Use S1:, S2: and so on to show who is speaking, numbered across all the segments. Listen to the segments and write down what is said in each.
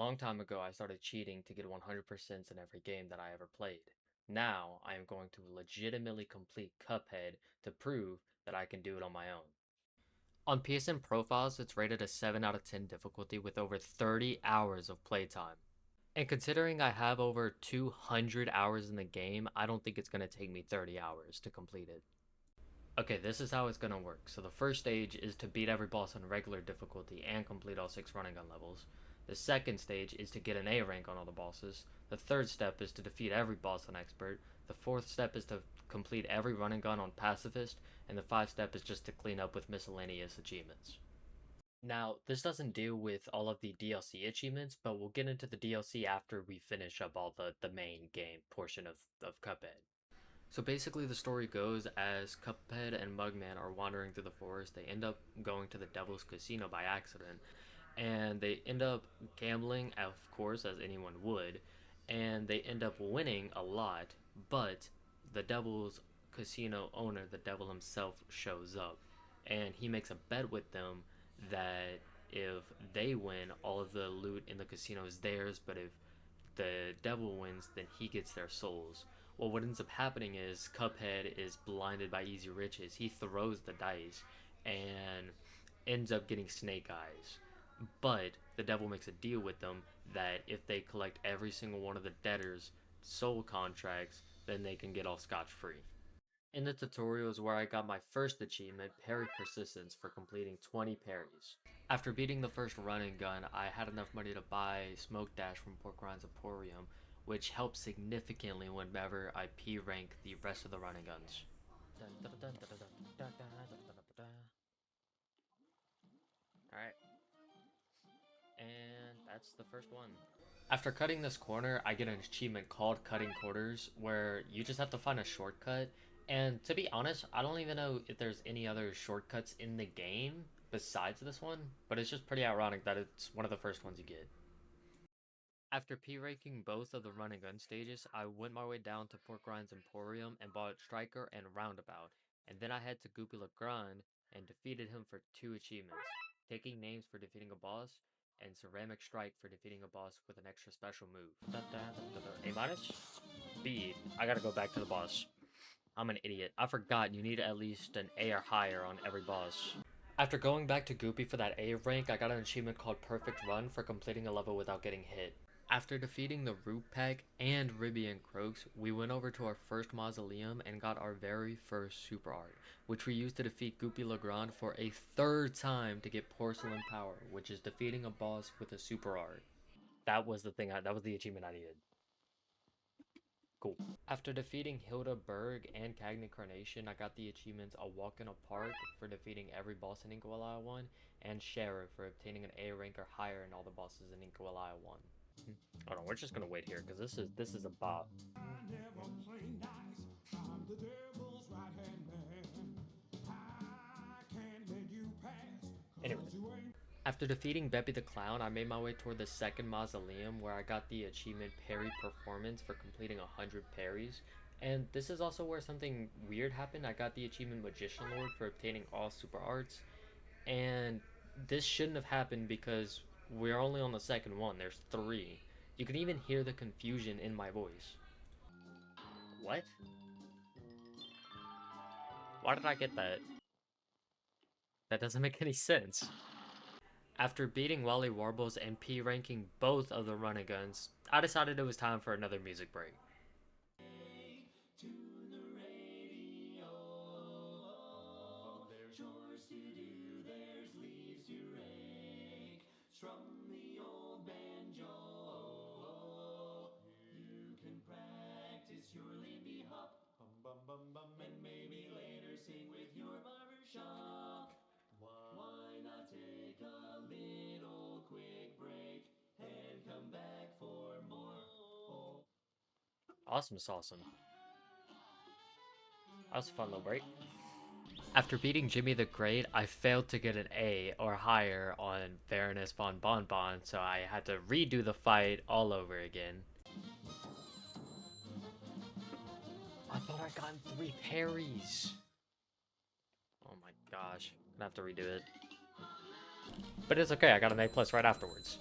S1: long time ago, I started cheating to get 100% in every game that I ever played. Now, I am going to legitimately complete Cuphead to prove that I can do it on my own. On PSN profiles, it's rated a 7 out of 10 difficulty with over 30 hours of playtime. And considering I have over 200 hours in the game, I don't think it's going to take me 30 hours to complete it. Okay, this is how it's gonna work. So the first stage is to beat every boss on regular difficulty and complete all 6 running gun levels. The second stage is to get an A rank on all the bosses. The third step is to defeat every boss on expert. The fourth step is to complete every running gun on pacifist. And the fifth step is just to clean up with miscellaneous achievements. Now, this doesn't deal with all of the DLC achievements, but we'll get into the DLC after we finish up all the main game portion of Cuphead. So basically, the story goes as Cuphead and Mugman are wandering through the forest. They end up going to the Devil's Casino by accident, and they end up gambling, of course, as anyone would, and they end up winning a lot. But the Devil's Casino owner, the devil himself, shows up, and he makes a bet with them that if they win, all of the loot in the casino is theirs, but if the devil wins, then he gets their souls. Well, what ends up happening is Cuphead is blinded by easy riches. He throws the dice and ends up getting snake eyes. But the devil makes a deal with them that if they collect every single one of the debtors' soul contracts, then they can get off scotch free. In the tutorial is where I got my first achievement, Parry Persistence, for completing 20 parries. After beating the first run and gun, I had enough money to buy Smoke Dash from Porkrind's Emporium, which helped significantly whenever I P rank the rest of the running guns. Alright, and that's the first one. After cutting this corner, I get an achievement called Cutting Corners, where you just have to find a shortcut. And to be honest, I don't even know if there's any other shortcuts in the game besides this one, but it's just pretty ironic that it's one of the first ones you get. After P-ranking both of the run and gun stages, I went my way down to Porkrind's Emporium and bought Striker and Roundabout, and then I head to Goopy Legrand and defeated him for 2 achievements, taking names for defeating a boss, and Ceramic Strike for defeating a boss with an extra special move. A minus? B. I gotta go back to the boss. I'm an idiot. I forgot you need at least an A or higher on every boss. After going back to Goopy for that A rank, I got an achievement called Perfect Run for completing a level without getting hit. After defeating the Root Pack and Ribby and Croaks, we went over to our first mausoleum and got our very first super art, which we used to defeat Goopy Legrand for a third time to get Porcelain Power, which is defeating a boss with a super art. That was the thing, that was the achievement I needed. Cool. After defeating Hilda Berg and Cagna Carnation, I got the achievements A Walk in a Park for defeating every boss in Inkwell 1, and Sheriff for obtaining an A rank or higher in all the bosses in Inkwell 1. Hold on, we're just gonna wait here because this is a bop. Anyway, after defeating Beppy the Clown, I made my way toward the second mausoleum where I got the achievement Parry Performance for completing 100 parries. And this is also where something weird happened. I got the achievement Magician Lord for obtaining all super arts. And this shouldn't have happened because we're only on the second one. There's 3. You can even hear the confusion in my voice. What? Why did I get that? That doesn't make any sense. After beating Wally Warbles and P ranking both of the running guns, I decided it was time for another music break. Awesome Awesome. That was a fun little break. After beating Jimmy the Great, I failed to get an A or higher on Baroness von Bonbon, so I had to redo the fight all over again. I thought I got 3 parries. Oh my gosh, I'm gonna have to redo it. But it's okay, I got an A plus right afterwards.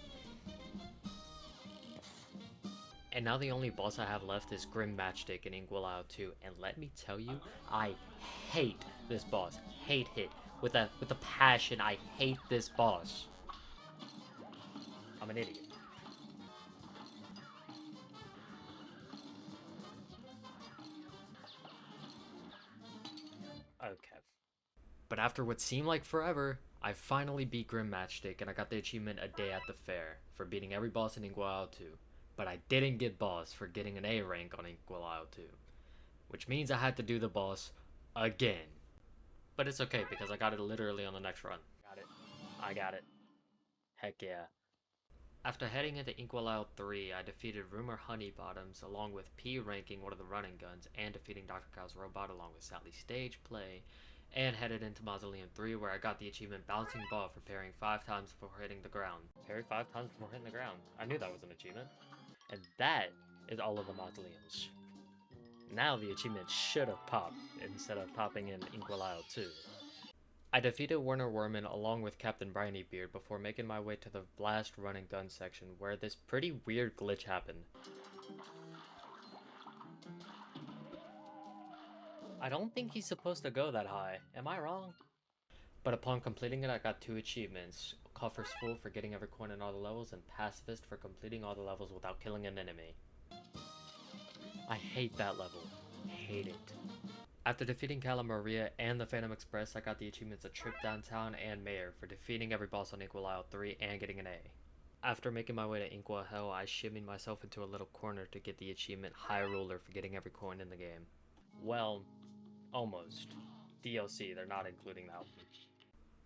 S1: And now the only boss I have left is Grim Matchstick in Inkwell 2. And let me tell you, I hate this boss. Hate it. With a passion, I hate this boss. I'm an idiot. Okay. But after what seemed like forever, I finally beat Grim Matchstick and I got the achievement A Day at the Fair for beating every boss in Inkwell 2. But I didn't get boss for getting an A rank on Inkwell 2. Which means I had to do the boss again. But it's okay because I got it literally on the next run. Got it. I got it. Heck yeah. After heading into Inkwell 3, I defeated Rumor Honeybottoms along with P ranking one of the running guns and defeating Dr. Kyle's robot along with Sally's stage play, and headed into Mausoleum 3 where I got the achievement Bouncing Ball for parrying 5 times before hitting the ground. Parry 5 times before hitting the ground. I knew that was an achievement. And that is all of the Mausoleums. Now the achievement should have popped instead of popping in Inkwell 2. I defeated Werner Werman along with Captain Briny Beard before making my way to the last run and gun section where this pretty weird glitch happened. I don't think he's supposed to go that high, am I wrong? But upon completing it I got 2 achievements, Coffer's Fool for getting every coin in all the levels and Pacifist for completing all the levels without killing an enemy. I hate that level. Hate it. After defeating Cala Maria and the Phantom Express, I got the achievements A Trip Downtown and Mayor for defeating every boss on Inkwell 3 and getting an A. After making my way to Inkwell Hell, I shimmied myself into a little corner to get the achievement High Ruler for getting every coin in the game. Well, almost. DLC, they're not including that one.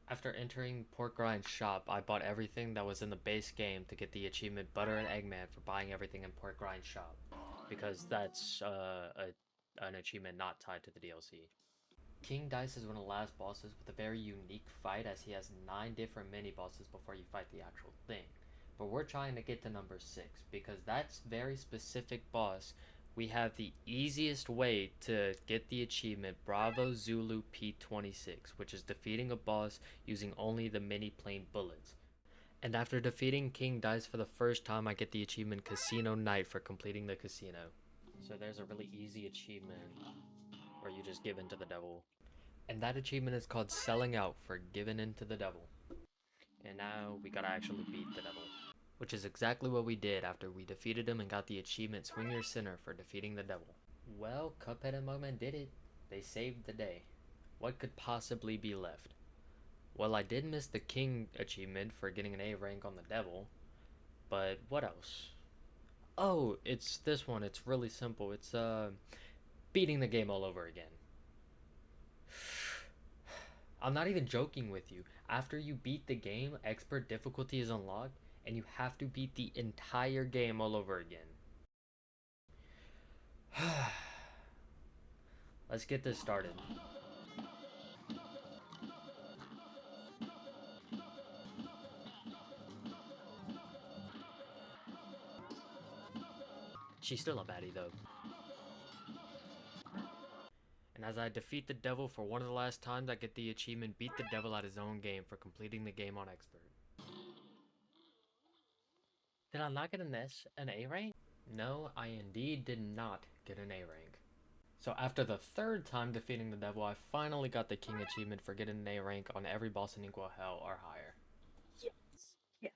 S1: After entering Pork Grind's shop, I bought everything that was in the base game to get the achievement Butter and Eggman for buying everything in Pork Grind's shop, because that's an achievement not tied to the DLC. King Dice is one of the last bosses with a very unique fight as he has 9 different mini bosses before you fight the actual thing. But we're trying to get to number 6 because that's very specific boss. We have the easiest way to get the achievement Bravo Zulu P26, which is defeating a boss using only the mini plane bullets. And after defeating King Dice for the first time, I get the achievement Casino Night for completing the casino. So there's a really easy achievement where you just give in to the devil. And that achievement is called Selling Out for giving in to the devil. And now we gotta actually beat the devil. Which is exactly what we did after we defeated him and got the achievement Swing Your Sinner for defeating the devil. Well, Cuphead and Mugman did it. They saved the day. What could possibly be left? Well, I did miss the King achievement for getting an A rank on the devil. But what else? Oh, it's this one. It's really simple. It's beating the game all over again. I'm not even joking with you. After you beat the game, expert difficulty is unlocked, and you have to beat the entire game all over again. Let's get this started. She's still a baddie though. And as I defeat the devil for one of the last times, I get the achievement Beat the Devil at his own game for completing the game on expert. Did I not get an A rank? No, I indeed did not get an A rank. So after the 3rd time defeating the devil, I finally got the King achievement for getting an A rank on every boss in Inkwell Hell or higher. Yes, yes.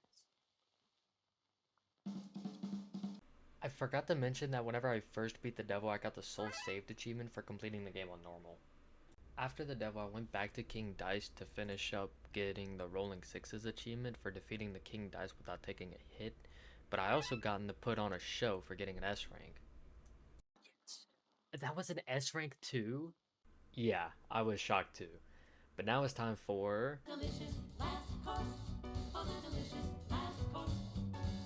S1: I forgot to mention that whenever I first beat the devil, I got the Soul Saved achievement for completing the game on normal. After the devil, I went back to King Dice to finish up getting the Rolling Sixes achievement for defeating the King Dice without taking a hit, but I also gotten to put on a show for getting an S rank. Yes. That was an S rank too? Yeah, I was shocked too. But now it's time for... Delicious last course. Oh, the delicious last course.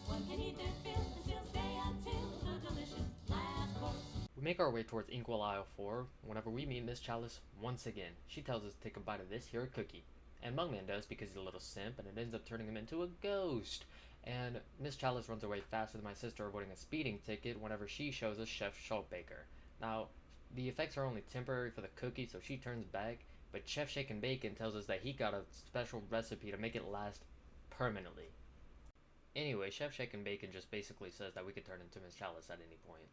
S1: One can eat their fill and still stay until the delicious last course. We make our way towards Inkwell Isle 4 whenever we meet Miss Chalice once again. She tells us to take a bite of this here cookie. And Mugman does because he's a little simp and it ends up turning him into a ghost. And Miss Chalice runs away faster than my sister avoiding a speeding ticket whenever she shows us Chef Schultbaker. Now, the effects are only temporary for the cookie, so she turns back, but Chef Shake and Bacon tells us that he got a special recipe to make it last permanently. Anyway, Chef Shaken Bacon just basically says that we could turn into Miss Chalice at any point.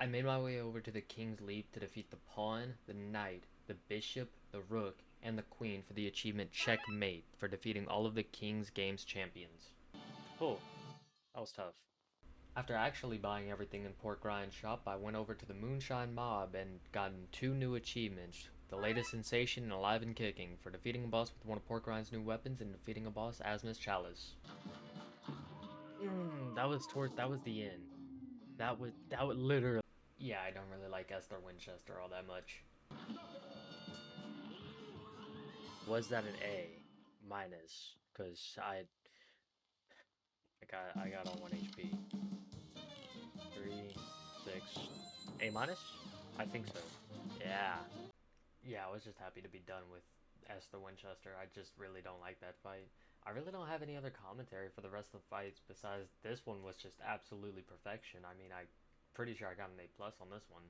S1: I made my way over to the King's Leap to defeat the pawn, the knight, the bishop, the rook, and the queen for the achievement Checkmate for defeating all of the King's Games champions. Oh, that was tough. After actually buying everything in Pork Ryan's shop, I went over to the Moonshine Mob and gotten 2 new achievements. The latest sensation and Alive and Kicking for defeating a boss with one of Pork Ryan's new weapons and defeating a boss as Miss Chalice. That was the end. That would literally. Yeah, I don't really like Esther Winchester all that much. Was that an A minus? Cause I got on 1 HP. 3, 6, A minus? I think so. Yeah. Yeah, I was just happy to be done with Esther Winchester. I just really don't like that fight. I really don't have any other commentary for the rest of the fights besides this one was just absolutely perfection. I mean, I'm pretty sure I got an A plus on this one.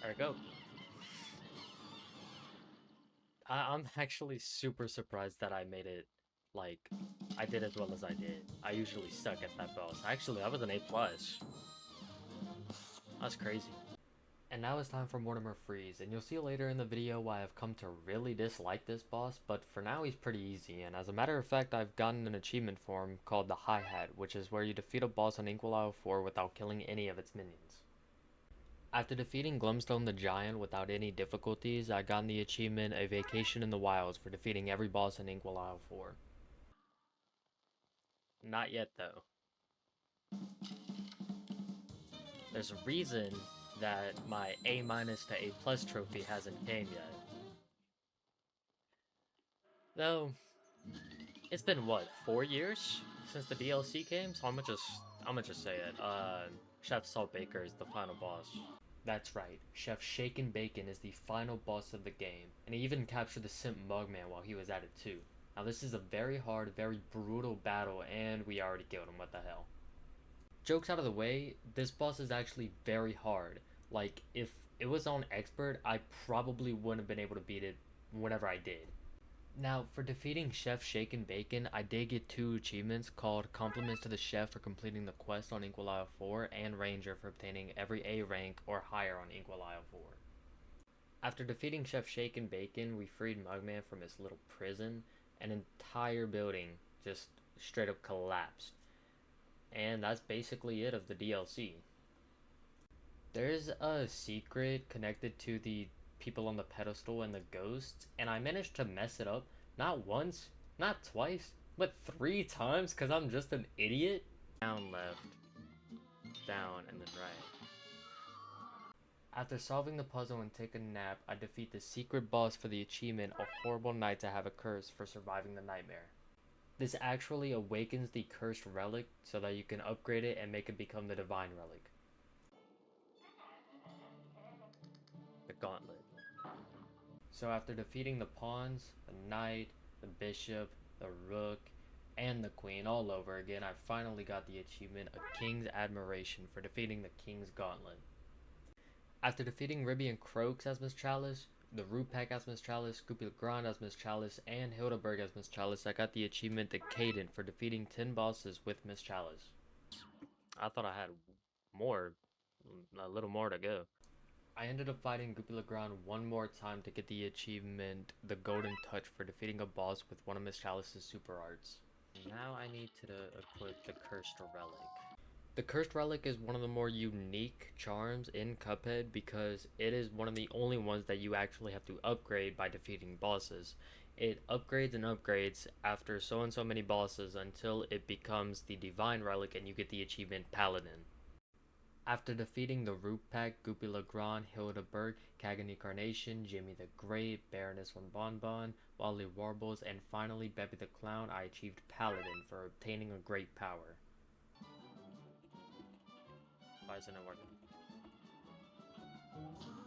S1: There we go. I'm actually super surprised that I made it, like, I did as well as I did. I usually suck at that boss. Actually, I was an A+. That's crazy. And now it's time for Mortimer Freeze, and you'll see later in the video why I've come to really dislike this boss, but for now he's pretty easy, and as a matter of fact I've gotten an achievement for him called the Hi-Hat, which is where you defeat a boss on Inkwell 4 without killing any of its minions. After defeating Glumstone the Giant without any difficulties, I got the achievement A Vacation in the Wilds for defeating every boss in Inkwell 4. Not yet though. There's a reason that my A- to A+ trophy hasn't came yet. Though, it's been what, 4 years since the DLC came? So I'm gonna just say it. Chef Salt Baker is the final boss. That's right, Chef Shaken Bacon is the final boss of the game, and he even captured the Simp Mugman while he was at it too. Now this is a very hard, very brutal battle, and we already killed him, what the hell. Jokes out of the way, this boss is actually very hard. Like, if it was on Expert, I probably wouldn't have been able to beat it whenever I did. Now, for defeating Chef Shaken Bacon, I did get 2 achievements called Compliments to the Chef for completing the quest on Inkwell 4 and Ranger for obtaining every A rank or higher on Inkwell 4. After defeating Chef Shaken Bacon, we freed Mugman from his little prison. An entire building just straight up collapsed. And that's basically it of the DLC. There's a secret connected to the people on the pedestal and the ghosts, and I managed to mess it up not once, not twice, but 3 times because I'm just an idiot. Down, left, down, and then right. After solving the puzzle and taking a nap, I defeat the secret boss for the achievement A Horrible Night to Have a Curse for surviving the nightmare. This actually awakens the cursed relic so that you can upgrade it and make it become the divine relic. The gauntlet. So after defeating the pawns, the knight, the bishop, the rook, and the queen all over again, I finally got the achievement A King's Admiration for defeating the King's Gauntlet. After defeating Ribby and Croaks as Miss Chalice, the Rupak as Miss Chalice, Scoopy Legrand as Miss Chalice, and Hildeberg as Miss Chalice, I got the achievement The Cadent for defeating 10 bosses with Miss Chalice. I thought I had more, a little more to go. I ended up fighting Goopy Legrand one more time to get the achievement The Golden Touch for defeating a boss with one of Miss Chalice's super arts. Now I need to equip the Cursed Relic. The Cursed Relic is one of the more unique charms in Cuphead because it is one of the only ones that you actually have to upgrade by defeating bosses. It upgrades and upgrades after so and so many bosses until it becomes the Divine Relic and you get the achievement Paladin. After defeating the Rupak, Goopy Legrand, Hildeberg, Kagani Carnation, Jimmy the Great, Baroness von Bonbon, Wally Warbles, and finally Bebby the Clown, I achieved Paladin for obtaining a great power. Why isn't it working?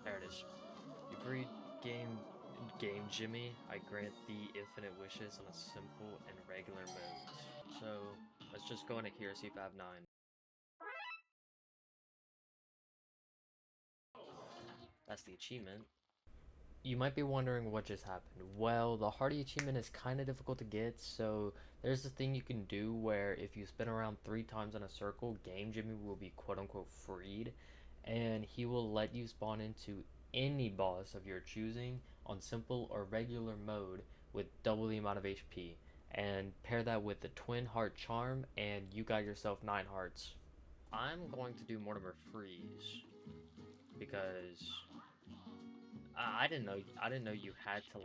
S1: There it is. You've read Game Jimmy. I grant thee infinite wishes on a simple and regular modes. So let's just go into here, see if I have 9. That's the achievement. You might be wondering what just happened. Well, the Hardy achievement is kind of difficult to get, so there's this thing you can do where if you spin around 3 times in a circle, Game Jimmy will be quote unquote freed, and he will let you spawn into any boss of your choosing on simple or regular mode with double the amount of HP. And pair that with the Twin Heart Charm, and you got yourself 9 hearts. I'm going to do Mortimer Freeze because I didn't know you had to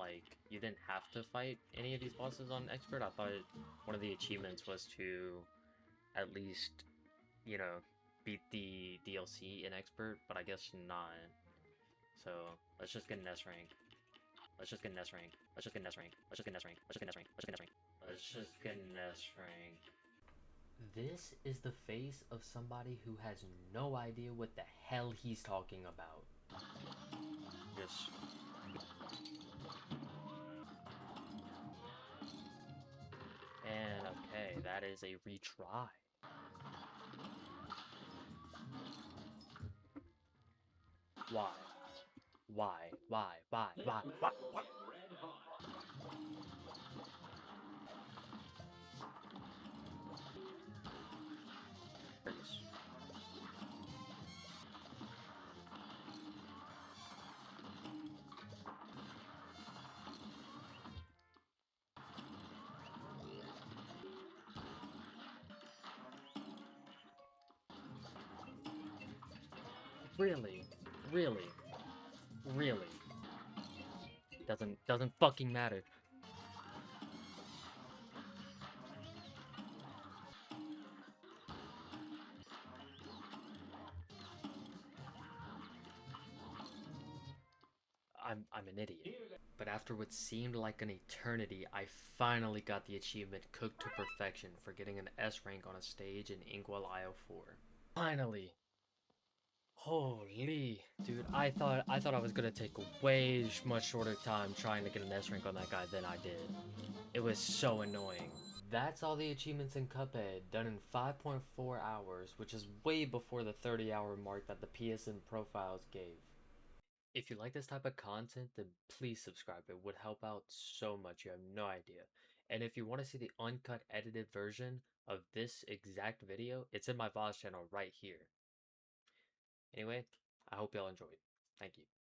S1: you didn't have to fight any of these bosses on expert. I thought one of the achievements was to at least, you know, beat the DLC in expert, but I guess not. So let's just get an S rank. Let's just get an S rank. Let's just get an S rank. Let's just get an S rank. Let's just get an S rank. Let's just get an S rank. Let's just get an S rank. This is the face of somebody who has no idea what the hell he's talking about. Just and okay, that is a retry. Why? Why? Why? Why? Why? Why? Why? Really? Really? Really? Doesn't fucking matter. I'm an idiot. But after what seemed like an eternity, I finally got the achievement cooked to perfection for getting an S rank on a stage in Inkwell IO4. Finally. Holy, dude! I thought I was gonna take a way much shorter time trying to get an S rank on that guy than I did. It was so annoying. That's all the achievements in Cuphead, done in 5.4 hours, which is way before the 30-hour mark that the PSN profiles gave. If you like this type of content, then please subscribe. It would help out so much, you have no idea. And if you want to see the uncut edited version of this exact video, it's in my VOD channel right here. Anyway, I hope y'all enjoyed. Thank you.